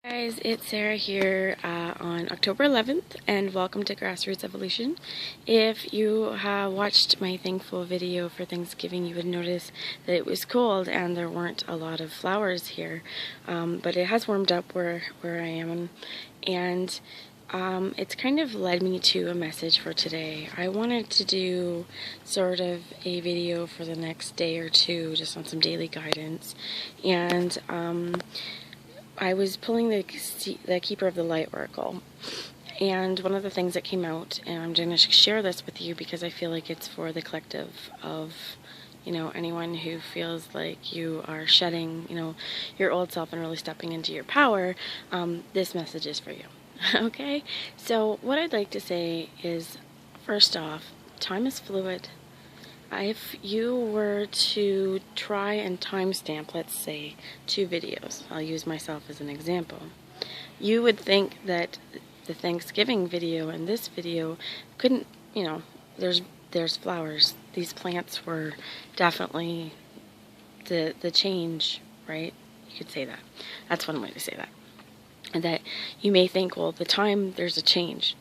Guys, it's Sarah here on October 11th, and welcome to Grassroots Evolution. If you have watched my thankful video for Thanksgiving, you would notice that it was cold and there weren't a lot of flowers here, but it has warmed up where I am, and it's kind of led me to a message for today. I wanted to do sort of a video for the next day or two, just on some daily guidance, and I was pulling the Keeper of the Light Oracle, and one of the things that came out, and I'm going to share this with you because I feel like it's for the collective of, anyone who feels like you are shedding, your old self and really stepping into your power. This message is for you. Okay? So what I'd like to say is, first off, time is fluid. If you were to try and timestamp, let's say, 2 videos, I'll use myself as an example, you would think that the Thanksgiving video and this video couldn't, there's flowers. These plants were definitely the change, right? You could say that. That's one way to say that. And that you may think, well, the time there's a change,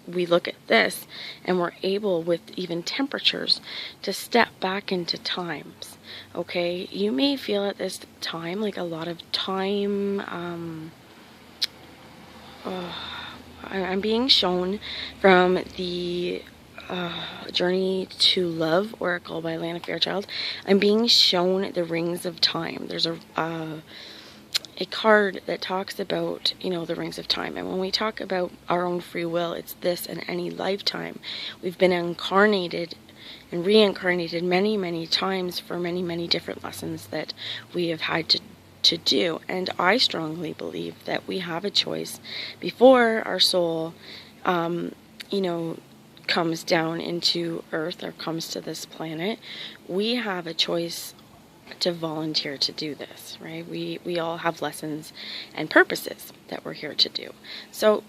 we look at this and we're able, with even temperatures, to step back into times. Okay, you may feel at this time like a lot of time. I'm being shown from the Journey to Love Oracle by Lana Fairchild. I'm being shown the rings of time. There's a card that talks about, the rings of time. And when we talk about our own free will, it's this in any lifetime. We've been incarnated and reincarnated many, many times for many, many different lessons that we have had to do. And I strongly believe that we have a choice before our soul, comes down into Earth or comes to this planet. We have a choice to volunteer to do this, right? We all have lessons and purposes that we're here to do. So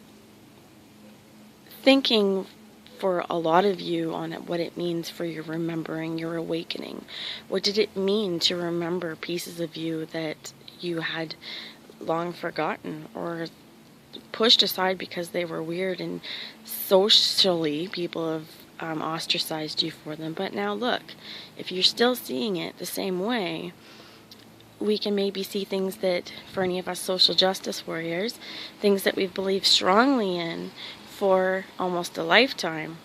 thinking for a lot of you on what it means for your remembering, your awakening. What did it mean to remember pieces of you that you had long forgotten or pushed aside because they were weird, and socially people have ostracized you for them? But now look, if you're still seeing it the same way, we can maybe see things that, for any of us social justice warriors, things that we've believed strongly in for almost a lifetime,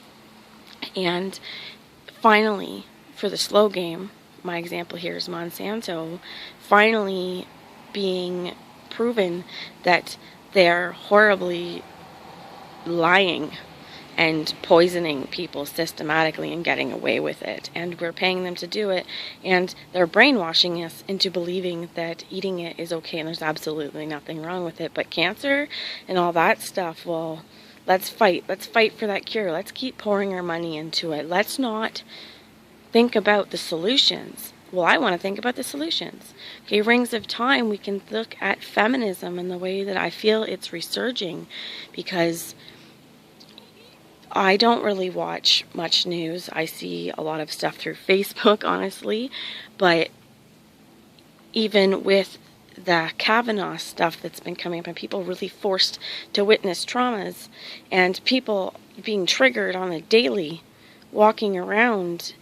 and finally, for the slow game, my example here is Monsanto, finally being proven that they're horribly lying and poisoning people systematically and getting away with it, and we're paying them to do it, and they're brainwashing us into believing that eating it is okay and there's absolutely nothing wrong with it. But cancer and all that stuff, well, let's fight for that cure. Let's keep pouring our money into it. Let's not think about the solutions. Well, I want to think about the solutions. Okay, Rings of Time, we can look at feminism and the way that I feel it's resurging, because I don't really watch much news. I see a lot of stuff through Facebook, honestly, but even with the Kavanaugh stuff that's been coming up, and people really forced to witness traumas, and people being triggered on a daily, walking around,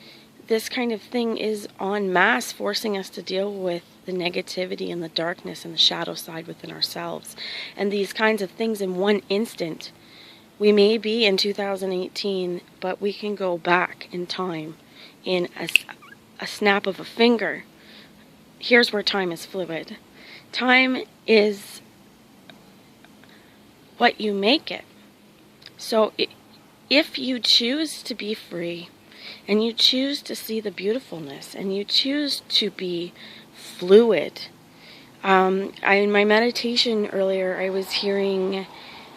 this kind of thing is en masse forcing us to deal with the negativity and the darkness and the shadow side within ourselves. And these kinds of things in one instant. We may be in 2018, but we can go back in time in a snap of a finger. Here's where time is fluid. Time is what you make it. So if you choose to be free, and you choose to see the beautifulness, and you choose to be fluid. In my meditation earlier, I was hearing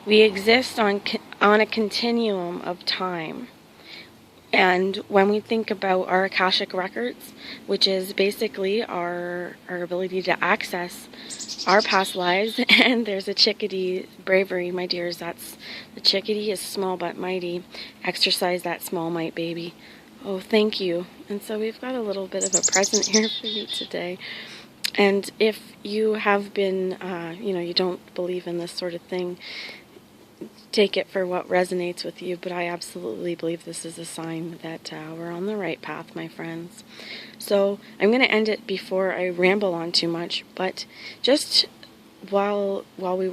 we exist on a continuum of time. And when we think about our Akashic records, which is basically our ability to access our past lives, and there's a chickadee bravery, my dears, the chickadee is small but mighty. Exercise that small might, baby. Oh, thank you. And so we've got a little bit of a present here for you today. And if you have been, you don't believe in this sort of thing, take it for what resonates with you, but I absolutely believe this is a sign that we're on the right path, my friends. So I'm going to end it before I ramble on too much, but just while we